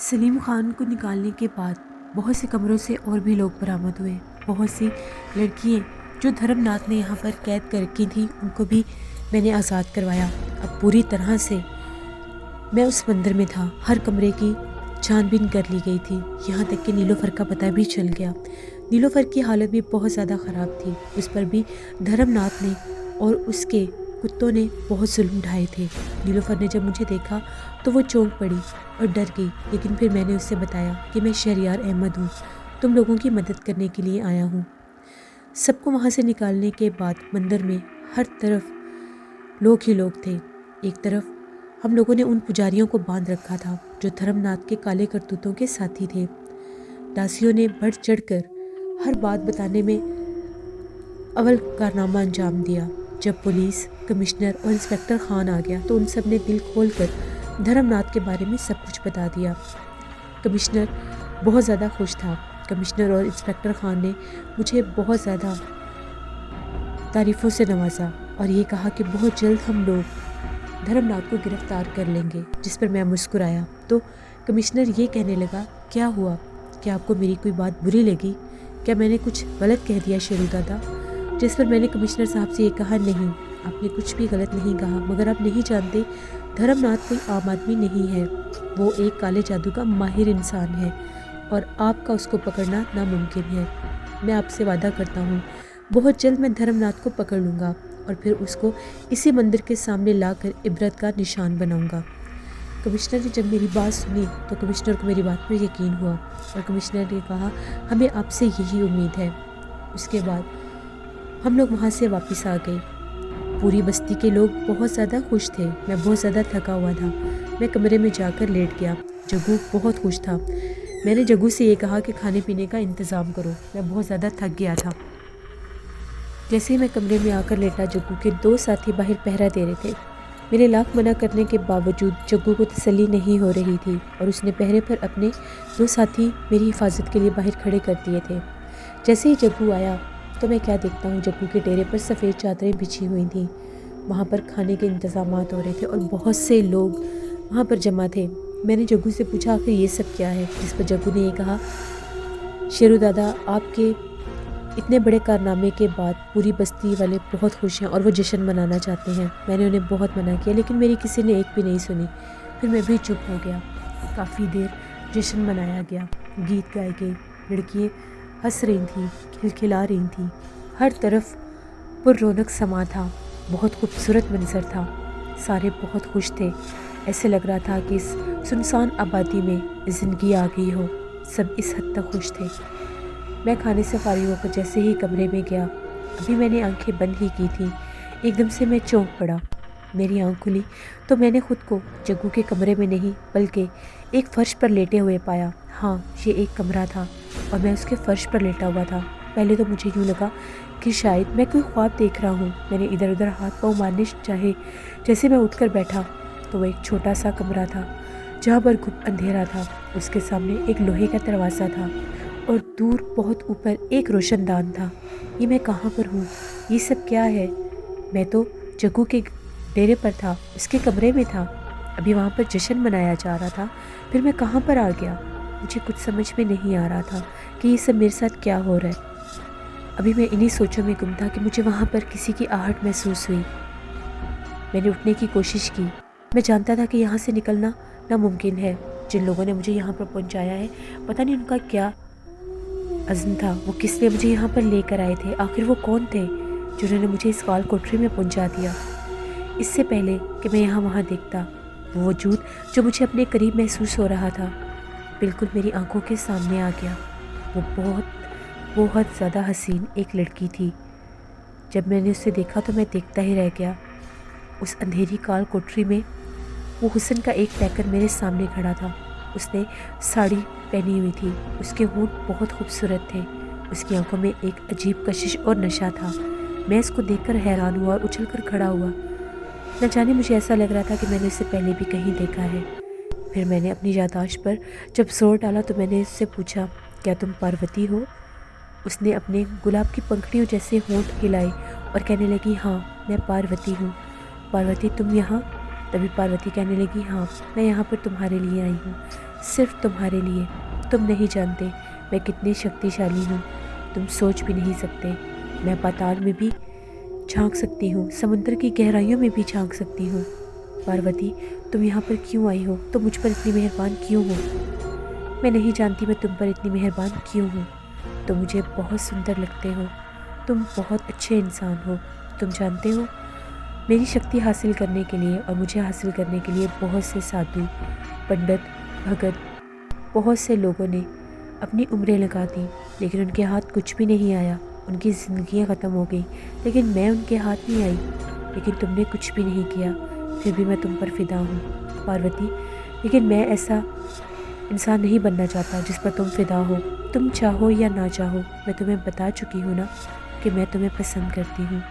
सलीम खान को निकालने के बाद बहुत से कमरों से और भी लोग बरामद हुए। बहुत सी लड़कियां जो धर्मनाथ ने यहाँ पर कैद कर रखी थी उनको भी मैंने आज़ाद करवाया। अब पूरी तरह से मैं उस मंदिर में था। हर कमरे की छानबीन कर ली गई थी, यहाँ तक कि नीलोफर का पता भी चल गया। नीलोफर की हालत भी बहुत ज़्यादा ख़राब थी। उस पर भी धर्मनाथ ने और उसके कुत्तों ने बहुत जुल्म उठाए थे। नीलोफर ने जब मुझे देखा तो वो चौंक पड़ी और डर गई, लेकिन फिर मैंने उससे बताया कि मैं शहरयार अहमद हूँ, तुम लोगों की मदद करने के लिए आया हूँ। सबको वहाँ से निकालने के बाद मंदिर में हर तरफ लोग ही लोग थे। एक तरफ हम लोगों ने उन पुजारियों को बांध रखा था जो धर्मनाथ के काले करतूतों के साथी थे। दासियों ने बढ़ चढ़कर हर बात बताने में अव्वल कारनामा अंजाम दिया। जब पुलिस कमिश्नर और इंस्पेक्टर खान आ गया तो उन सब ने दिल खोलकर धर्मनाथ के बारे में सब कुछ बता दिया। कमिश्नर बहुत ज़्यादा खुश था। कमिश्नर और इंस्पेक्टर खान ने मुझे बहुत ज़्यादा तारीफ़ों से नवाजा और ये कहा कि बहुत जल्द हम लोग धर्मनाथ को गिरफ्तार कर लेंगे, जिस पर मैं मुस्कुराया। तो कमिश्नर ये कहने लगा, क्या हुआ, क्या आपको मेरी कोई बात बुरी लगी, क्या मैंने कुछ गलत कह दिया शेरू दादा? जिस पर मैंने कमिश्नर साहब से ये कहा, नहीं, आपने कुछ भी गलत नहीं कहा, मगर आप नहीं जानते धर्मनाथ कोई आम आदमी नहीं है। वो एक काले जादू का माहिर इंसान है और आपका उसको पकड़ना नामुमकिन है। मैं आपसे वादा करता हूँ बहुत जल्द मैं धर्मनाथ को पकड़ लूँगा और फिर उसको इसी मंदिर के सामने लाकर इबरत का निशान बनाऊँगा। कमिश्नर ने जब मेरी बात सुनी तो कमिश्नर को मेरी बात पर यकीन हुआ और कमिश्नर ने कहा, हमें आपसे यही उम्मीद है। उसके बाद हम लोग वहाँ से वापस आ गए। पूरी बस्ती के लोग बहुत ज़्यादा खुश थे। मैं बहुत ज़्यादा थका हुआ था। मैं कमरे में जाकर लेट गया। जग्गू बहुत खुश था। मैंने जग्गू से ये कहा कि खाने पीने का इंतज़ाम करो, मैं बहुत ज़्यादा थक गया था। जैसे ही मैं कमरे में आकर लेटा, जग्गू के 2 साथी बाहर पहरा दे रहे थे। मेरे लाख मना करने के बावजूद जग्गू को तसल्ली नहीं हो रही थी और उसने पहरे पर अपने 2 साथी मेरी हिफाजत के लिए बाहर खड़े कर दिए थे। जैसे ही जग्गू आया तो मैं क्या देखता हूँ, जग्गू के डेरे पर सफ़ेद चादरें बिछी हुई थीं। वहाँ पर खाने के इंतज़ामात हो रहे थे और बहुत से लोग वहाँ पर जमा थे। मैंने जग्गू से पूछा, आखिर ये सब क्या है? जिस पर जग्गू ने ये कहा, शेरू दादा, आपके इतने बड़े कारनामे के बाद पूरी बस्ती वाले बहुत खुश हैं और वो जश्न मनाना चाहते हैं। मैंने उन्हें बहुत मना किया, लेकिन मेरी किसी ने एक भी नहीं सुनी। फिर मैं भी चुप हो गया। काफ़ी देर जश्न मनाया गया, गीत गाए गए, लड़कियाँ हंस रही थीं, खिलखिला रही थीं। हर तरफ पुररौनक समा था। बहुत खूबसूरत मंजर था। सारे बहुत खुश थे। ऐसे लग रहा था कि इस सुनसान आबादी में ज़िंदगी आ गई हो। सब इस हद तक खुश थे। मैं खाने से फारिग होकर जैसे ही कमरे में गया, अभी मैंने आंखें बंद ही की थी, एकदम से मैं चौंक पड़ा। मेरी आंख खुली तो मैंने खुद को जग्गू के कमरे में नहीं बल्कि एक फ़र्श पर लेटे हुए पाया। हाँ, ये एक कमरा था और मैं उसके फ़र्श पर लेटा हुआ था। पहले तो मुझे यूँ लगा कि शायद मैं कोई ख्वाब देख रहा हूँ। मैंने इधर उधर हाथ पाँव मारने चाहे। जैसे मैं उठकर बैठा तो वह एक छोटा सा कमरा था जहाँ पर गुप्त अंधेरा था। उसके सामने एक लोहे का दरवाज़ा था और दूर बहुत ऊपर एक रोशनदान था। ये मैं कहाँ पर हूँ? ये सब क्या है? मैं तो जग्गू के डेरे पर था, उसके कमरे में था। अभी वहाँ पर जश्न मनाया जा रहा था, फिर मैं कहाँ पर आ गया? मुझे कुछ समझ में नहीं आ रहा था कि ये सब मेरे साथ क्या हो रहा है। अभी मैं इन्हीं सोचों में गुम था कि मुझे वहाँ पर किसी की आहट महसूस हुई। मैंने उठने की कोशिश की। मैं जानता था कि यहाँ से निकलना नामुमकिन है। जिन लोगों ने मुझे यहाँ पर पहुँचाया है, पता नहीं उनका क्या अज़्म था, वो किस लिए मुझे यहाँ पर लेकर आए थे? आखिर वो कौन थे जिन्होंने मुझे इस काल कोठरी में पहुँचा दिया? इससे पहले कि मैं यहाँ वहाँ देखता, वो वजूद जो मुझे अपने करीब महसूस हो रहा था बिल्कुल मेरी आंखों के सामने आ गया। वो बहुत ज़्यादा हसीन एक लड़की थी। जब मैंने उसे देखा तो मैं देखता ही रह गया। उस अंधेरी काल कोठरी में वो हुस्न का एक पैकर मेरे सामने खड़ा था। उसने साड़ी पहनी हुई थी। उसके होंठ बहुत खूबसूरत थे। उसकी आंखों में एक अजीब कशिश और नशा था। मैं इसको देखकर हैरान हुआ और उछलकर खड़ा हुआ। न जाने मुझे ऐसा लग रहा था कि मैंने इसे पहले भी कहीं देखा है। फिर मैंने अपनी याददाश्त पर जब जोर डाला तो मैंने उससे पूछा, क्या तुम पार्वती हो? उसने अपने गुलाब की पंखड़ियों जैसे होंठ हिलाए और कहने लगी, हाँ, मैं पार्वती हूँ। पार्वती, तुम यहाँ? तभी पार्वती कहने लगी, हाँ, मैं यहाँ पर तुम्हारे लिए आई हूँ। सिर्फ तुम्हारे लिए। तुम नहीं जानते मैं कितनी शक्तिशाली हूँ, तुम सोच भी नहीं सकते। मैं पाताल में भी झांक सकती हूँ, समुद्र की गहराइयों में भी झांक सकती हूँ। पार्वती, तुम यहाँ पर क्यों आई हो? तुम मुझ पर इतनी मेहरबान क्यों हो? मैं नहीं जानती मैं तुम पर इतनी मेहरबान क्यों हूँ। तुम मुझे बहुत सुंदर लगते हो, तुम बहुत अच्छे इंसान हो। तुम जानते हो, मेरी शक्ति हासिल करने के लिए और मुझे हासिल करने के लिए बहुत से साधु, पंडित, भगत, बहुत से लोगों ने अपनी उम्रें लगा दी, लेकिन उनके हाथ कुछ भी नहीं आया। उनकी ज़िंदगियाँ ख़त्म हो गई, लेकिन मैं उनके हाथ नहीं आई। लेकिन तुमने कुछ भी नहीं किया, फिर भी मैं तुम पर फिदा हूँ पार्वती। लेकिन मैं ऐसा इंसान नहीं बनना चाहता जिस पर तुम फिदा हो। तुम चाहो या ना चाहो, मैं तुम्हें बता चुकी हूँ ना कि मैं तुम्हें पसंद करती हूँ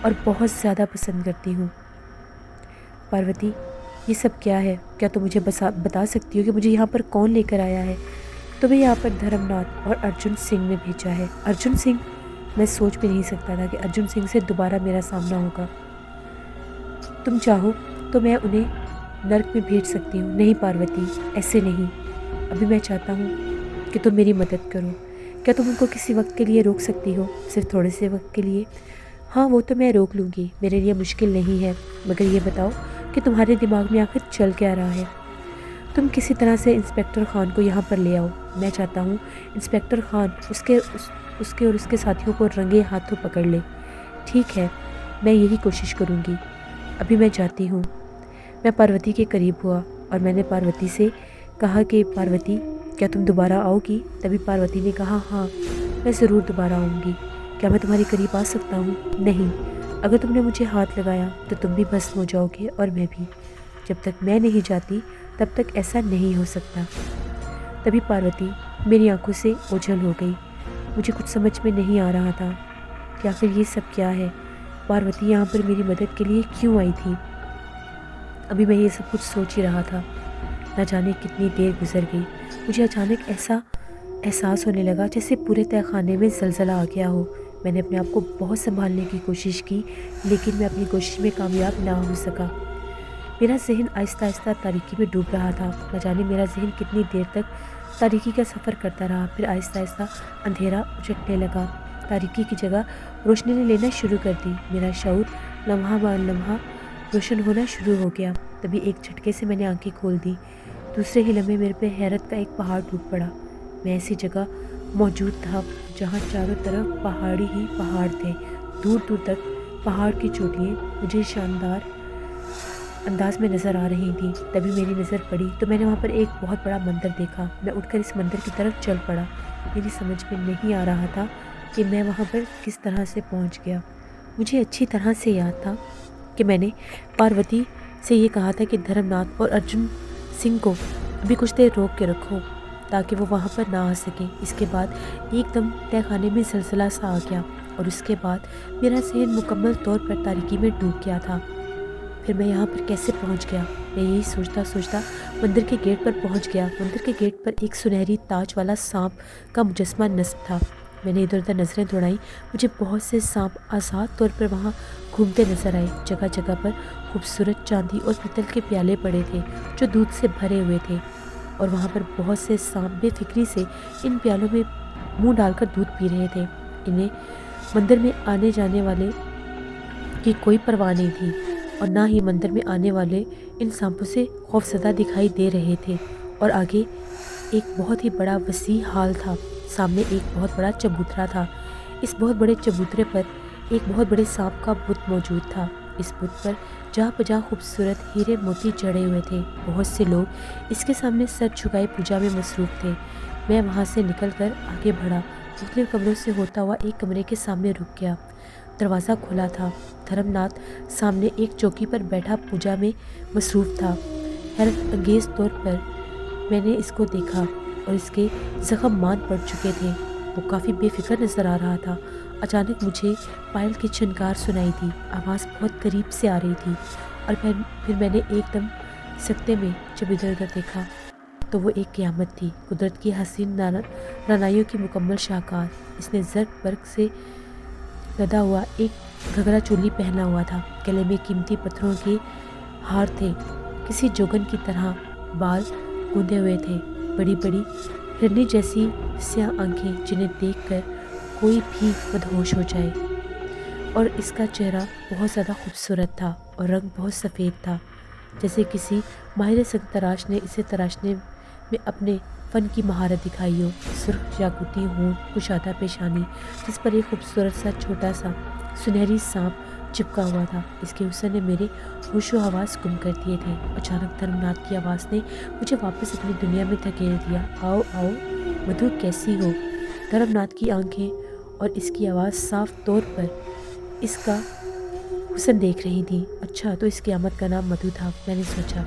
और बहुत ज़्यादा पसंद करती हूँ। पार्वती, ये सब क्या है? क्या तुम मुझे बता सकती हो कि मुझे यहाँ पर कौन लेकर आया है? तुम्हें यहाँ पर धर्मनाथ और अर्जुन सिंह ने भेजा है। अर्जुन सिंह? मैं सोच भी नहीं सकता था कि अर्जुन सिंह से दोबारा मेरा सामना होगा। तुम चाहो तो मैं उन्हें नर्क में भेज सकती हूँ। नहीं पार्वती, ऐसे नहीं। अभी मैं चाहता हूँ कि तुम मेरी मदद करो। क्या तुम उनको किसी वक्त के लिए रोक सकती हो? सिर्फ थोड़े से वक्त के लिए? हाँ, वो तो मैं रोक लूँगी, मेरे लिए मुश्किल नहीं है। मगर ये बताओ कि तुम्हारे दिमाग में आखिर चल क्या रहा है? तुम किसी तरह से इंस्पेक्टर खान को यहाँ पर ले आओ। मैं चाहता हूँ इंस्पेक्टर खान उसके और उसके साथियों को रंगे हाथों पकड़ ले। ठीक है, मैं यही कोशिश करूँगी। अभी मैं जाती हूँ। मैं पार्वती के करीब हुआ और मैंने पार्वती से कहा कि पार्वती, क्या तुम दोबारा आओगी? तभी पार्वती ने कहा, हाँ, मैं ज़रूर दोबारा आऊँगी। क्या मैं तुम्हारे करीब आ सकता हूँ? नहीं, अगर तुमने मुझे हाथ लगाया तो तुम भी भस्म हो जाओगे और मैं भी। जब तक मैं नहीं जाती तब तक ऐसा नहीं हो सकता। तभी पार्वती मेरी आंखों से ओझल हो गई। मुझे कुछ समझ में नहीं आ रहा था कि आखिर ये सब क्या है। पार्वती यहाँ पर मेरी मदद के लिए क्यों आई थी? अभी मैं ये सब कुछ सोच ही रहा था, न जाने कितनी देर गुजर गई। मुझे अचानक ऐसा एहसास होने लगा जैसे पूरे तहखाने में ज़लज़ला आ गया हो। मैंने अपने आप को बहुत संभालने की कोशिश की, लेकिन मैं अपनी कोशिश में कामयाब ना हो सका। मेरा जहन आहिस्ता आहिस्ता तारीकी में डूब रहा था। न जाने मेरा जहन कितनी देर तक तारीकी का सफ़र करता रहा। फिर आहिस्ता आहिस्ता अंधेरा उचटने लगा। तारीकी की जगह रोशनी ने लेना शुरू कर दी। मेरा शऊर लम्हा ब लम्हा रोशन होना शुरू हो गया। तभी एक झटके से मैंने आंखें खोल दी। दूसरे ही लम्हे मेरे पे हैरत का एक पहाड़ टूट पड़ा। मैं ऐसी जगह मौजूद था जहाँ चारों तरफ पहाड़ी ही पहाड़ थे। दूर दूर तक पहाड़ की चोटियाँ मुझे शानदार अंदाज में नज़र आ रही थी। तभी मेरी नज़र पड़ी तो मैंने वहाँ पर एक बहुत बड़ा मंदिर देखा। मैं उठकर इस मंदिर की तरफ चल पड़ा। मेरी समझ में नहीं आ रहा था कि मैं वहाँ पर किस तरह से पहुँच गया। मुझे अच्छी तरह से याद था कि मैंने पार्वती से ये कहा था कि धर्मनाथ और अर्जुन सिंह को अभी कुछ देर रोक के रखो ताकि वो वहाँ पर ना आ सकें। इसके बाद एकदम तहखाने में ज़लज़ला सा आ गया और उसके बाद मेरा जहन मुकम्मल तौर पर तारीकी में डूब गया था। फिर मैं यहाँ पर कैसे पहुँच गया? मैं यही सोचता सोचता मंदिर के गेट पर पहुँच गया। मंदिर के गेट पर एक सुनहरी ताज वाला सांप का मुजस्मा नस्ब था। मैंने इधर उधर नज़रें दौड़ाई। मुझे बहुत से सांप आज़ाद तौर पर वहाँ घूमते नजर आए। जगह जगह पर खूबसूरत चांदी और पीतल के प्याले पड़े थे जो दूध से भरे हुए थे और वहाँ पर बहुत से सांप बेफिक्री से इन प्यालों में मुंह डालकर दूध पी रहे थे। इन्हें मंदिर में आने जाने वाले की कोई परवाह नहीं थी और ना ही मंदिर में आने वाले इन सांपों से खौफजदा दिखाई दे रहे थे। और आगे एक बहुत ही बड़ा वसी हाल था। सामने एक बहुत बड़ा चबूतरा था। इस बहुत बड़े चबूतरे पर एक बहुत बड़े सांप का बुत मौजूद था। इस बुत पर जहाँ पजा खूबसूरत हीरे मोती जड़े हुए थे। बहुत से लोग इसके सामने सर झुकाए पूजा में मसरूफ़ थे। मैं वहाँ से निकलकर आगे बढ़ा। मुख्तलिफ कमरों से होता हुआ एक कमरे के सामने रुक गया। दरवाज़ा खुला था। धर्मनाथ सामने एक चौकी पर बैठा पूजा में मसरूफ़ था। हैरत अंगेज़ तौर पर मैंने इसको देखा और इसके ज़ख्म मान पड़ चुके थे। वो काफ़ी बेफिक्र नज़र आ रहा था। अचानक मुझे पायल की छनकार सुनाई दी। आवाज़ बहुत करीब से आ रही थी और फिर मैंने एकदम सकते में जब इधर उधर देखा तो वो एक क़यामत थी। कुदरत की हसीन रनाइयों की मुकम्मल शाहकार। इसने ज़र्क बर्क से लदा हुआ एक घघरा चोली पहना हुआ था। गले में कीमती पत्थरों के हार थे। किसी जोगन की तरह बाल गूंदे हुए थे। बड़ी बड़ी हिरनी जैसी स्याह आंखें जिन्हें देखकर कोई भी मदहोश हो जाए। और इसका चेहरा बहुत ज़्यादा खूबसूरत था और रंग बहुत सफ़ेद था, जैसे किसी माहिर संग तराश ने इसे तराशने में अपने फ़न की महारत दिखाई हो। सुर्ख याकूती होंठ, कुशादा पेशानी, जिस पर एक खूबसूरत सा छोटा सा सुनहरी सांप चिपका हुआ था। इसके हुस्न ने मेरे होशो हवास गुम कर दिए थे। अचानक धर्मनाथ की आवाज़ ने मुझे वापस अपनी दुनिया में धकेल दिया। आओ आओ मधु, कैसी हो? धर्मनाथ की आंखें और इसकी आवाज़ साफ तौर पर इसका हुस्न देख रही थी। अच्छा, तो इस क़यामत का नाम मधु था, मैंने सोचा।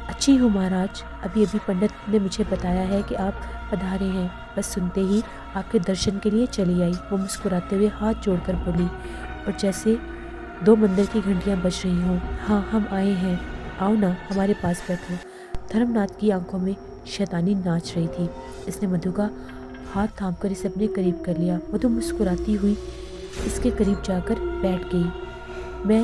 अच्छी हूँ महाराज, अभी अभी पंडित ने मुझे बताया है कि आप पधारे हैं। बस सुनते ही आपके दर्शन के लिए चली आई। वो मुस्कुराते हुए हाथ जोड़कर बोली और जैसे 2 मंदिर की घंटियाँ बज रही हों, हाँ हम आए हैं, आओ ना हमारे पास बैठो। धर्मनाथ की आंखों में शैतानी नाच रही थी। इसने मधु का हाथ थामकर इसे अपने करीब कर लिया। मधु मुस्कुराती हुई इसके करीब जाकर बैठ गई। मैं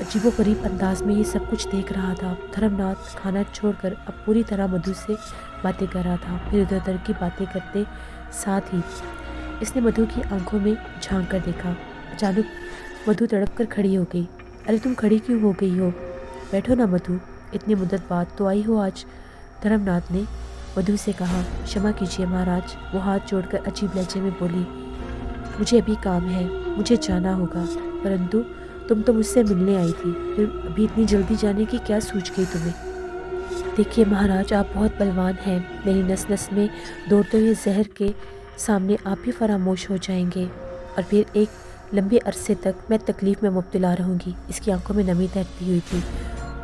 अजीबोगरीब अंदाज में ये सब कुछ देख रहा था। धर्मनाथ खाना छोड़कर अब पूरी तरह मधु से बातें कर रहा था। फिर इधर उधर की बातें करते साथ ही इसने मधु की आंखों में झांक कर देखा। अचानक मधु तड़प कर खड़ी हो गई। अरे तुम खड़ी क्यों हो गई हो? बैठो ना मधु, इतनी मुद्दत बाद तो आई हो आज। धर्मनाथ ने मधु से कहा। क्षमा कीजिए महाराज, वो हाथ जोड़कर अजीब लहजे में बोली। मुझे अभी काम है, मुझे जाना होगा। परंतु तुम तो मुझसे मिलने आई थी, फिर अभी इतनी जल्दी जाने की क्या सूझ गई तुम्हें? देखिए महाराज, आप बहुत बलवान हैं। मेरी नस नस में दौड़ते हुए जहर के सामने आप ही फरामोश हो जाएंगे और फिर एक लंबे अरसे तक मैं तकलीफ़ में मुब्तला रहूँगी। इसकी आंखों में नमी तैरती हुई थी।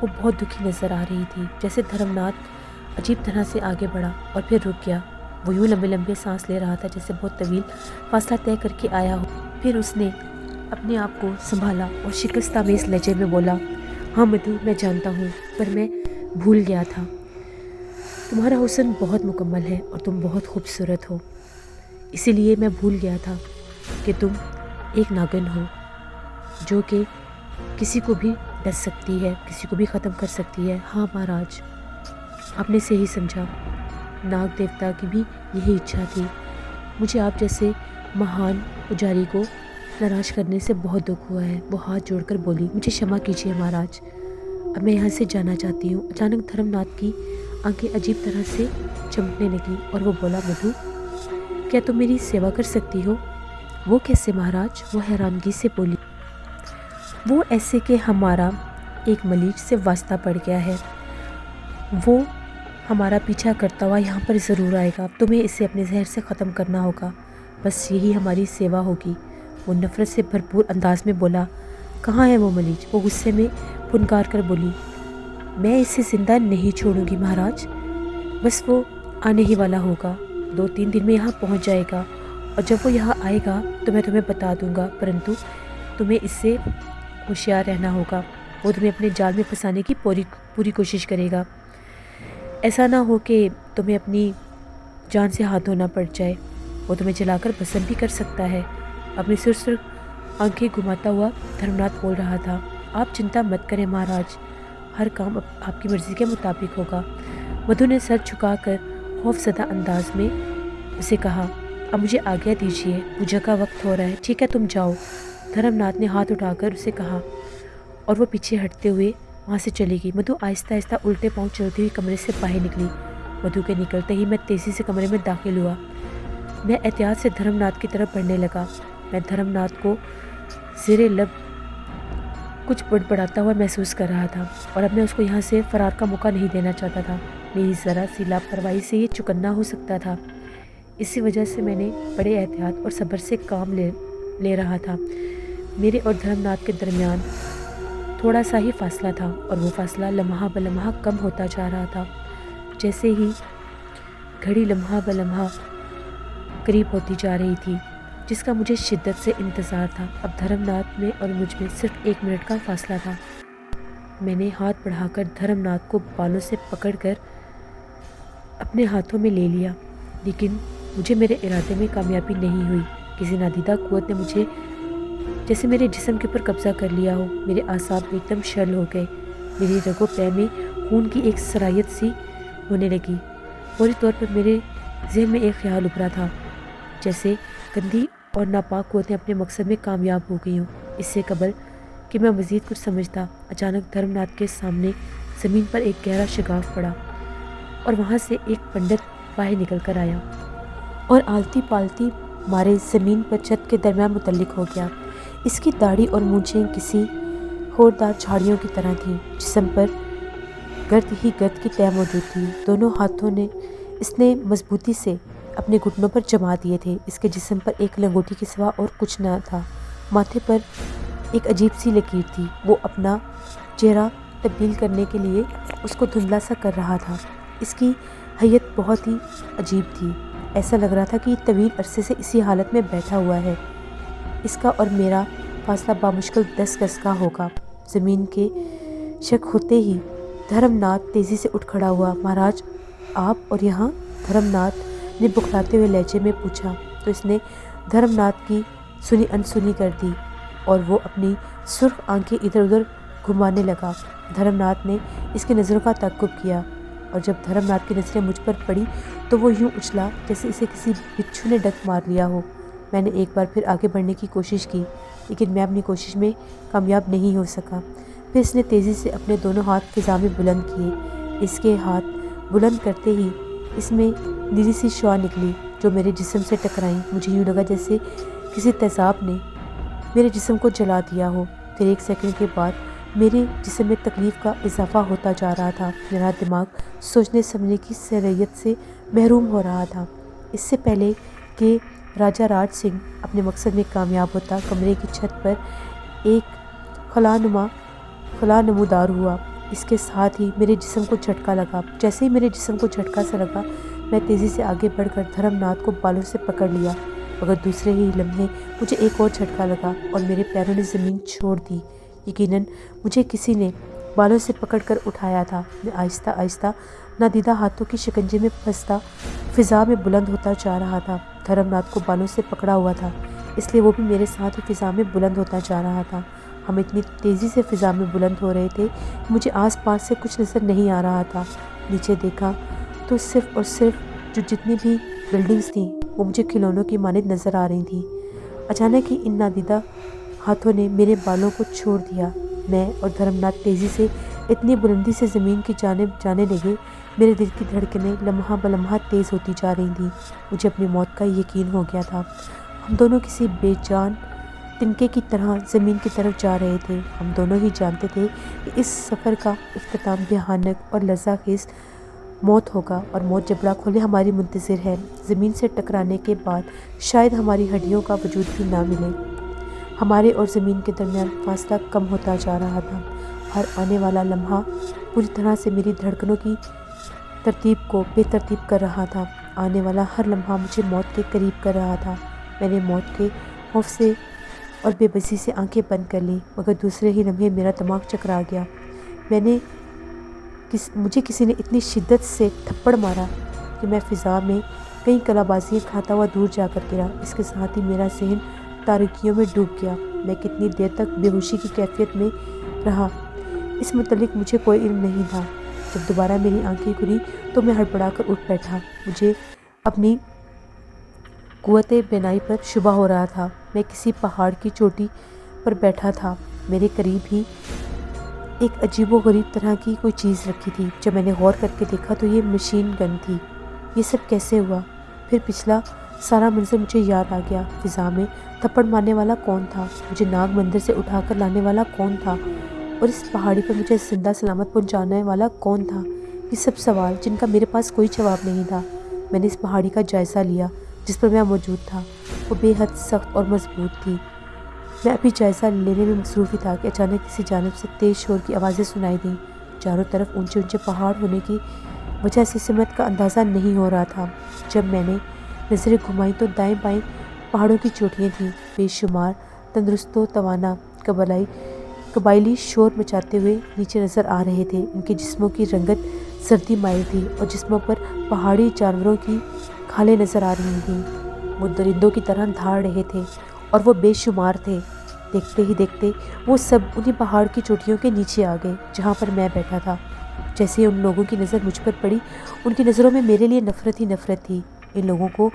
वो बहुत दुखी नज़र आ रही थी। जैसे धर्मनाथ अजीब तरह से आगे बढ़ा और फिर रुक गया। वो यूँ लंबे लंबे सांस ले रहा था जैसे बहुत तवील फासला तय करके आया हो। फिर उसने अपने आप को संभाला और शिकस्तामेज़ लहजे में बोला, हाँ मधु, मैं जानता हूँ, पर मैं भूल गया था। तुम्हारा हुस्न बहुत मुकम्मल है और तुम बहुत खूबसूरत हो। इसीलिए मैं भूल गया था कि तुम एक नागिन हो जो कि किसी को भी डस सकती है, किसी को भी ख़त्म कर सकती है। हाँ महाराज, आपने सही समझा। नाग देवता की भी यही इच्छा थी। मुझे आप जैसे महान पुजारी को नाराज़ करने से बहुत दुख हुआ है। वो हाथ जोड़कर बोली, मुझे क्षमा कीजिए महाराज, अब मैं यहाँ से जाना चाहती हूँ। अचानक धर्मनाथ की आंखें अजीब तरह से चमकने लगी और वो बोला, मधु क्या तुम मेरी सेवा कर सकती हो? वो कैसे महाराज? वो हैरानगी से बोली। वो ऐसे कि हमारा एक मलीज से वास्ता पड़ गया है। वो हमारा पीछा करता हुआ यहाँ पर ज़रूर आएगा। तुम्हें इसे अपने जहर से ख़त्म करना होगा, बस यही हमारी सेवा होगी। वो नफ़रत से भरपूर अंदाज में बोला। कहाँ है वो मलीज? वो गुस्से में फुनकार कर बोली, मैं इसे ज़िंदा नहीं छोड़ूंगी महाराज, बस वो आने ही वाला होगा। 2-3 दिन में यहाँ पहुँच जाएगा और जब वो यहाँ आएगा तो मैं तुम्हें बता दूंगा, परंतु तुम्हें इससे होशियार रहना होगा। वो तुम्हें अपने जाल में फंसाने की पूरी कोशिश करेगा। ऐसा ना हो कि तुम्हें अपनी जान से हाथ धोना पड़ जाए। वो तुम्हें जलाकर भस्म भी कर सकता है। अपनी सुर आंखें घुमाता हुआ धर्मनाथ बोल रहा था। आप चिंता मत करें महाराज, हर काम आपकी मर्ज़ी के मुताबिक होगा। मधु ने सर झुकाकर खौफज़दा अंदाज में उसे कहा, अब मुझे आज्ञा दीजिए, पूजा का वक्त हो रहा है। ठीक है, तुम जाओ। धर्मनाथ ने हाथ उठाकर उसे कहा और वो पीछे हटते हुए वहाँ से चली गई। मधु आहिस्ता आहिस्ता उल्टे पाँव चलती हुई कमरे से बाहर निकली। मधु के निकलते ही मैं तेज़ी से कमरे में दाखिल हुआ। मैं एहतियात से धर्मनाथ की तरफ बढ़ने लगा। मैं धर्मनाथ को ज़ेरे लब कुछ बड़बड़ाता हुआ महसूस कर रहा था और अब मैं उसको यहाँ से फ़रार का मौका नहीं देना चाहता था। मेरी ज़रा सी लापरवाही से ये चुकन्ना हो सकता था। इसी वजह से मैंने बड़े एहतियात और सब्र से काम ले रहा था। मेरे और धर्मनाथ के दरमियान थोड़ा सा ही फासला था और वो फासला लम्हा ब लम्हा कम होता जा रहा था। जैसे ही घड़ी लम्हा ब लम्हा करीब होती जा रही थी, जिसका मुझे शिद्दत से इंतज़ार था। अब धर्मनाथ में और मुझ में सिर्फ 1 मिनट का फासला था। मैंने हाथ बढ़ाकर धर्मनाथ को बालों से पकड़कर अपने हाथों में ले लिया, लेकिन मुझे मेरे इरादे में कामयाबी नहीं हुई। किसी नादीदा कुव्वत ने मुझे जैसे मेरे जिस्म के ऊपर कब्ज़ा कर लिया हो। मेरे आसाब एकदम शल हो गए। मेरी रगों पैर में खून की एक सरायत सी होने लगी। فوری طور پر میرے ذہن میں ایک خیال ابھرا تھا، جیسے گندی اور ناپاک قوتیں اپنے مقصد میں کامیاب ہو گئی ہوں۔ اس سے قبل کہ میں مزید کچھ سمجھتا، اچانک دھرم ناتھ کے سامنے زمین پر ایک گہرا شگاف پڑا اور وہاں سے ایک پنڈت باہر نکل کر آیا اور آلتی پالتی مارے زمین پر چھت کے درمیان متعلق ہو گیا۔ اس کی داڑھی اور مونچھیں کسی خوردار جھاڑیوں کی طرح تھیں، جسم پر گرد ہی گرد کی تہ موجود تھی۔ دونوں ہاتھوں نے اس نے مضبوطی سے اپنے گھٹنوں پر جما دیے تھے۔ اس کے جسم پر ایک لنگوٹی کے سوا اور کچھ نہ تھا۔ ماتھے پر ایک عجیب سی لکیر تھی۔ وہ اپنا چہرہ تبدیل کرنے کے لیے اس کو دھندلا سا کر رہا تھا۔ اس کی ہیئت بہت ہی عجیب تھی۔ ایسا لگ رہا تھا کہ یہ طویل عرصے سے اسی حالت میں بیٹھا ہوا ہے۔ اس کا اور میرا فاصلہ بامشکل 10 گز کا ہوگا۔ زمین کے شک ہوتے ہی دھرم ناتھ تیزی سے اٹھ کھڑا ہوا۔ مہاراج آپ اور یہاں؟ دھرم ناتھ نے بکھلاتے ہوئے لہجے میں پوچھا تو اس نے دھرم ناتھ کی سنی انسنی کر دی اور وہ اپنی سرخ آنکھیں ادھر ادھر گھمانے لگا۔ دھرم ناتھ نے اس کی نظروں کا تعقب کیا اور جب دھرم ناتھ کی نظریں مجھ پر پڑی تو وہ یوں اچھلا جیسے اسے کسی بچھو نے ڈنک مار لیا ہو۔ میں نے ایک بار پھر آگے بڑھنے کی کوشش کی لیکن میں اپنی کوشش میں کامیاب نہیں ہو سکا۔ پھر اس نے تیزی سے اپنے دونوں ہاتھ فضا میں بلند کیے۔ اس کے ہاتھ بلند کرتے ہی اس میں نیلی سی شعاع نکلی جو میرے جسم سے ٹکرائیں۔ مجھے یوں لگا جیسے کسی تیزاب نے میرے جسم کو جلا دیا ہو۔ پھر ایک سیکنڈ کے بعد میرے جسم میں تکلیف کا اضافہ ہوتا جا رہا تھا۔ میرا دماغ سوچنے سمجھنے کی صلاحیت سے محروم ہو رہا تھا۔ اس سے پہلے کہ راجہ راج سنگھ اپنے مقصد میں کامیاب ہوتا، کمرے کی چھت پر ایک خلا نمودار ہوا۔ اس کے ساتھ ہی میرے جسم کو جھٹکا لگا۔ جیسے ہی میرے جسم کو جھٹکا سا لگا، میں تیزی سے آگے بڑھ کر دھرم ناتھ کو بالوں سے پکڑ لیا، مگر دوسرے ہی لمحے مجھے ایک اور جھٹکا لگا اور میرے پیروں نے زمین چھوڑ دی۔ یقیناً مجھے کسی نے بالوں سے پکڑ کر اٹھایا تھا۔ میں آہستہ آہستہ نادیدہ ہاتھوں کی شکنجے میں پھنستا فضا میں بلند ہوتا جا رہا تھا۔ دھرم ناتھ کو بالوں سے پکڑا ہوا تھا، اس لیے وہ بھی میرے ساتھ ہی فضا میں بلند ہوتا جا رہا تھا۔ ہم اتنی تیزی سے فضا میں بلند ہو رہے تھے کہ مجھے آس پاس سے کچھ نظر نہیں آ رہا تھا۔ نیچے دیکھا تو صرف اور صرف جتنی بھی بلڈنگز تھیں وہ مجھے کھلونوں کی مانند نظر آ رہی تھیں۔ اچانک ہی ان نادیدہ ہاتھوں نے میرے بالوں کو چھوڑ دیا۔ میں اور دھرم ناتھ تیزی سے اتنی بلندی سے زمین کی جانب جانے لگے، میرے دل کی دھڑکنیں لمحہ بلمحہ تیز ہوتی جا رہی تھیں۔ مجھے اپنی موت کا یقین ہو گیا تھا۔ ہم دونوں کسی بے جان تنکے کی طرح زمین کی طرف جا رہے تھے۔ ہم دونوں ہی جانتے تھے کہ اس سفر کا اختتام بھیانک اور لرزہ خیز موت ہوگا اور موت جبڑا کھولے ہماری منتظر ہے۔ زمین سے ٹکرانے کے بعد شاید ہماری ہڈیوں کا وجود بھی نہ ملے۔ ہمارے اور زمین کے درمیان فاصلہ کم ہوتا جا رہا تھا۔ ہر آنے والا لمحہ پوری طرح سے میری دھڑکنوں کی ترتیب کو بے ترتیب کر رہا تھا۔ آنے والا ہر لمحہ مجھے موت کے قریب کر رہا تھا۔ میں نے موت کے خوف سے اور بے بسی سے آنکھیں بند کر لیں، مگر دوسرے ہی لمحے میرا دماغ چکرا گیا۔ مجھے کسی نے اتنی شدت سے تھپڑ مارا کہ میں فضا میں کئی کلا بازیاں کھاتا ہوا دور جا کر گرا۔ اس کے ساتھ ہی میرا ذہن تاریکیوں میں ڈوب گیا۔ میں کتنی دیر تک بے ہوشی کی کیفیت میں رہا اس متعلق مجھے کوئی علم نہیں تھا۔ جب دوبارہ میری آنکھیں کھلی تو میں ہڑبڑا کر اٹھ بیٹھا۔ مجھے اپنی قوت بینائی پر شبہ ہو رہا تھا۔ میں کسی پہاڑ کی چوٹی پر بیٹھا تھا۔ میرے قریب ہی ایک عجیب و غریب طرح کی کوئی چیز رکھی تھی۔ جب میں نے غور کر کے دیکھا تو یہ مشین گن تھی۔ یہ سب کیسے ہوا؟ پھر پچھلا سارا منظر مجھے یاد آ گیا۔ فضا میں تھپڑ مارنے والا کون تھا؟ مجھے ناگ مندر سے اٹھا کر لانے والا کون تھا؟ اور اس پہاڑی پر مجھے زندہ سلامت پہنچانے والا کون تھا؟ یہ سب سوال جن کا میرے پاس کوئی جواب نہیں تھا۔ میں نے اس پہاڑی کا جائزہ لیا جس پر میں موجود تھا۔ وہ بے حد سخت اور مضبوط تھی۔ میں ابھی جائزہ لینے میں مصروف ہی تھا کہ اچانک کسی جانب سے تیز شور کی آوازیں سنائی دیں۔ چاروں طرف اونچے اونچے پہاڑ ہونے کی وجہ سے سمت کا اندازہ نہیں ہو رہا تھا۔ جب میں نے نظریں گھمائیں تو دائیں بائیں پہاڑوں کی چوٹیاں تھیں۔ بے شمار تندرست و توانا قبائلی شور مچاتے ہوئے نیچے نظر آ رہے تھے۔ ان کے جسموں کی رنگت زردی مائل تھی اور جسموں پر پہاڑی جانوروں کی کھالیں نظر آ رہی تھیں۔ وہ درندوں کی طرح دھاڑ رہے تھے اور وہ بے شمار تھے۔ دیکھتے ہی دیکھتے وہ سب انہی پہاڑ کی چوٹیوں کے نیچے آ گئے جہاں پر میں بیٹھا تھا۔ جیسے ہی ان لوگوں کی نظر مجھ پر پڑی، ان کی نظروں میں میرے لیے نفرت ہی نفرت تھی۔ ان لوگوں کو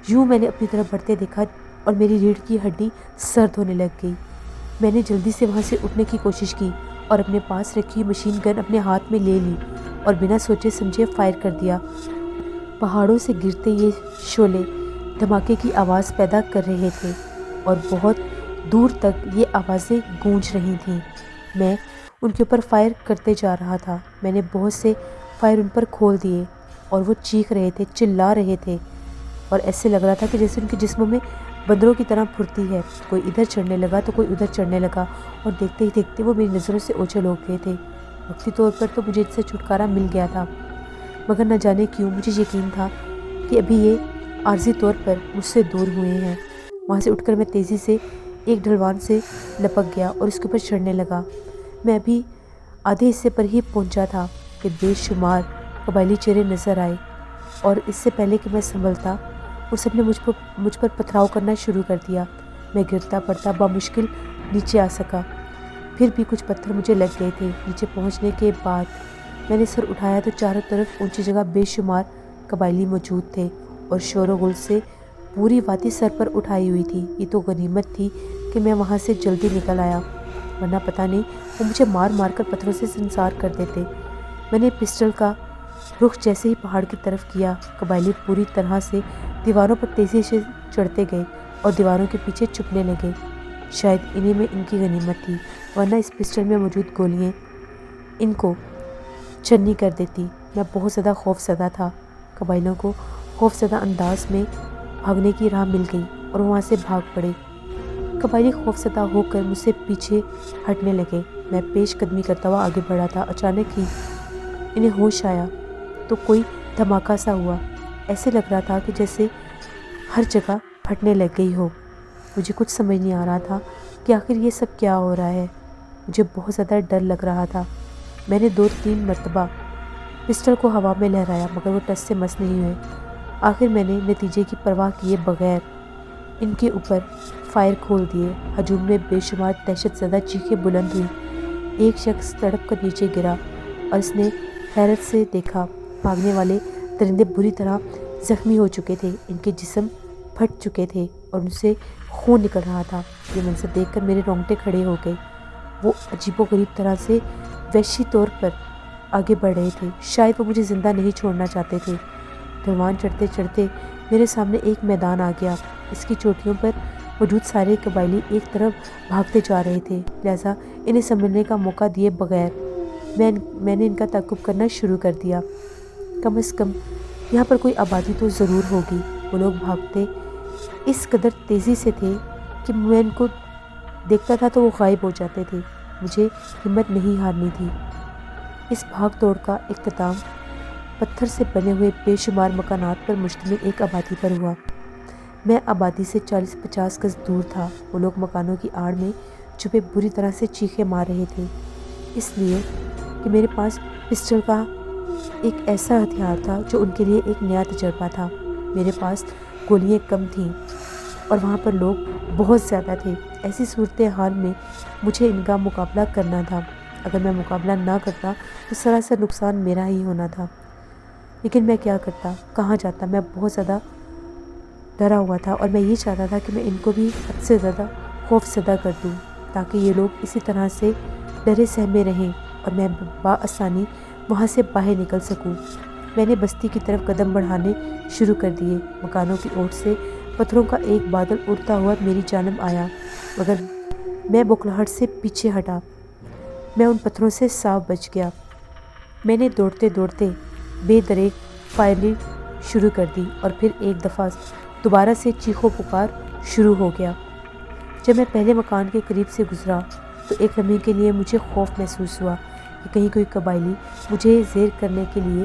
یوں میں نے اپنی طرف بڑھتے دیکھا اور میری ریڑھ کی ہڈی سرد ہونے لگ گئی۔ میں نے جلدی سے وہاں سے اٹھنے کی کوشش کی اور اپنے پاس رکھی مشین گن اپنے ہاتھ میں لے لی اور بنا سوچے سمجھے فائر کر دیا۔ پہاڑوں سے گرتے یہ شعلے دھماکے کی آواز پیدا کر رہے تھے اور بہت دور تک یہ آوازیں گونج رہی تھیں۔ میں ان کے اوپر فائر کرتے جا رہا تھا۔ میں نے بہت سے فائر ان پر کھول دیے اور وہ چیخ رہے تھے، چلا رہے تھے اور ایسے لگ رہا تھا کہ جیسے ان کے جسموں میں بندروں کی طرح پھرتی ہے۔ کوئی ادھر چڑھنے لگا تو کوئی ادھر چڑھنے لگا اور دیکھتے ہی دیکھتے وہ میری نظروں سے اوجھل ہو گئے تھے۔ وقتی طور پر تو مجھے ان سے چھٹکارا مل گیا تھا، مگر نہ جانے کیوں مجھے یقین تھا کہ ابھی یہ عارضی طور پر مجھ سے دور ہوئے ہیں۔ وہاں سے اٹھ کر میں تیزی سے ایک ڈھلوان سے لپک گیا اور اس کے اوپر چڑھنے لگا۔ میں ابھی آدھے حصے پر ہی پہنچا تھا کہ بے شمار قبائلی چہرے نظر آئے اور اس سے پہلے کہ میں سنبھلتا وہ سب نے مجھ پر پتھراؤ کرنا شروع کر دیا۔ میں گرتا پڑتا بامشکل نیچے آ سکا، پھر بھی کچھ پتھر مجھے لگ گئے تھے۔ نیچے پہنچنے کے بعد میں نے سر اٹھایا تو چاروں طرف اونچی جگہ بے شمار قبائلی موجود تھے اور شور و غل سے پوری وادی سر پر اٹھائی ہوئی تھی۔ یہ تو غنیمت تھی کہ میں وہاں سے جلدی نکل آیا، ورنہ پتہ نہیں وہ مجھے مار مار کر پتھروں سے سنسار کر دیتے۔ میں نے پسٹل کا رخ جیسے ہی پہاڑ کی طرف کیا، قبائلی پوری طرح سے دیواروں پر تیزی سے چڑھتے گئے اور دیواروں کے پیچھے چھپنے لگے۔ شاید انہیں میں ان کی غنیمت تھی، ورنہ اس پسٹل میں موجود گولیاں ان کو چنی کر دیتی۔ میں بہت زیادہ خوف زدہ تھا۔ قبائلیوں کو خوف زدہ انداز میں بھاگنے کی راہ مل گئی اور وہاں سے بھاگ پڑے۔ قبائلی خوف زدہ ہو کر مجھ سے پیچھے ہٹنے لگے۔ میں پیش قدمی کرتا ہوا آگے بڑھا تھا۔ اچانک ہی انہیں ہوش آیا تو کوئی دھماکہ سا ہوا۔ ایسے لگ رہا تھا کہ جیسے ہر جگہ پھٹنے لگ گئی ہو۔ مجھے کچھ سمجھ نہیں آ رہا تھا کہ آخر یہ سب کیا ہو رہا ہے۔ مجھے بہت زیادہ ڈر لگ رہا تھا۔ میں نے 2-3 مرتبہ پسٹل کو ہوا میں لہرایا مگر وہ ٹس سے مس نہیں ہوئے۔ آخر میں نے نتیجے کی پرواہ کیے بغیر ان کے اوپر فائر کھول دیے۔ ہجوم میں بے شمار دہشت زدہ چیخیں بلند ہوئیں۔ ایک شخص تڑپ کر نیچے گرا اور اس نے حیرت سے دیکھا بھاگنے والے درندے بری طرح زخمی ہو چکے تھے، ان کے جسم پھٹ چکے تھے اور ان سے خون نکل رہا تھا۔ یہ منظر دیکھ کر میرے رونگٹے کھڑے ہو گئے۔ وہ عجیب و غریب طرح سے وحشی طور پر آگے بڑھ رہے تھے، شاید وہ مجھے زندہ نہیں چھوڑنا چاہتے تھے۔ ڈھلوان چڑھتے چڑھتے میرے سامنے ایک میدان آ گیا۔ اس کی چوٹیوں پر موجود سارے قبائلی ایک طرف بھاگتے جا رہے تھے، لہٰذا انہیں سنبھلنے کا موقع دیے بغیر میں نے ان کا تعاقب کرنا شروع کر دیا۔ کم از کم یہاں پر کوئی آبادی تو ضرور ہوگی۔ وہ لوگ بھاگتے اس قدر تیزی سے تھے کہ میں ان کو دیکھتا تھا تو وہ غائب ہو جاتے تھے۔ مجھے ہمت نہیں ہارنی تھی۔ اس بھاگ دوڑ کا اختتام پتھر سے بنے ہوئے بے شمار مکانات پر مشتمل ایک آبادی پر ہوا۔ میں آبادی سے 40-50 گز دور تھا۔ وہ لوگ مکانوں کی آڑ میں چھپے بری طرح سے چیخیں مار رہے تھے، اس لیے کہ میرے پاس پسٹل کا ایک ایسا ہتھیار تھا جو ان کے لیے ایک نیا تجربہ تھا۔ میرے پاس گولیاں کم تھیں اور وہاں پر لوگ بہت زیادہ تھے۔ ایسی صورتحال میں مجھے ان کا مقابلہ کرنا تھا۔ اگر میں مقابلہ نہ کرتا تو سراسر نقصان میرا ہی ہونا تھا۔ لیکن میں کیا کرتا، کہاں جاتا؟ میں بہت زیادہ ڈرا ہوا تھا اور میں یہ چاہتا تھا کہ میں ان کو بھی حد سے زیادہ خوف زدہ کر دوں تاکہ یہ لوگ اسی طرح سے ڈرے سہمے رہیں اور میں بآسانی وہاں سے باہر نکل سکوں۔ میں نے بستی کی طرف قدم بڑھانے شروع کر دیے۔ مکانوں کی اوٹ سے پتھروں کا ایک بادل اڑتا ہوا میری جانب آیا مگر میں بوکھلاہٹ سے پیچھے ہٹا۔ میں ان پتھروں سے صاف بچ گیا۔ میں نے دوڑتے دوڑتے بے دریغ فائرنگ شروع کر دی اور پھر ایک دفعہ دوبارہ سے چیخو پکار شروع ہو گیا۔ جب میں پہلے مکان کے قریب سے گزرا تو ایک لمحے کے لیے مجھے خوف محسوس ہوا کہ کہیں کوئی قبائلی مجھے زیر کرنے کے لیے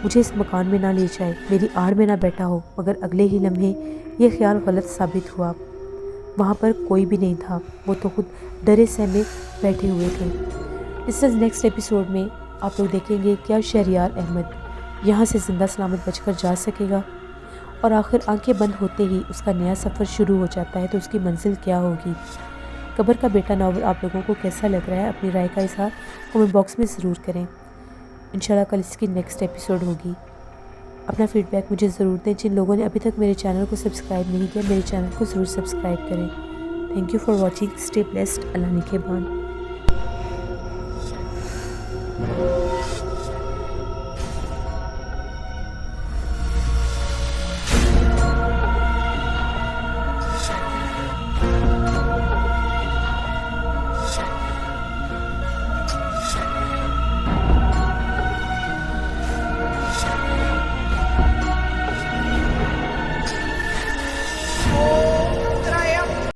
مجھے اس مکان میں نہ لے جائے، میری آڑ میں نہ بیٹھا ہو، مگر اگلے ہی لمحے یہ خیال غلط ثابت ہوا۔ وہاں پر کوئی بھی نہیں تھا، وہ تو خود ڈرے سہمے بیٹھے ہوئے تھے۔ اس نیکسٹ ایپیسوڈ میں آپ لوگ دیکھیں گے کیا شہریار احمد یہاں سے زندہ سلامت بچ کر جا سکے گا، اور آخر آنکھیں بند ہوتے ہی اس کا نیا سفر شروع ہو جاتا ہے تو اس کی منزل کیا ہوگی۔ قبر کا بیٹا ناول آپ لوگوں کو کیسا لگ رہا ہے؟ اپنی رائے کا اظہار کمنٹ باکس میں ضرور کریں۔ انشاءاللہ کل اس کی نیکسٹ ایپیسوڈ ہوگی۔ اپنا فیڈ بیک مجھے ضرور دیں۔ جن لوگوں نے ابھی تک میرے چینل کو سبسکرائب نہیں کیا، میرے چینل کو ضرور سبسکرائب کریں۔ Thank you for watching, stay blessed, Allah نگہبان۔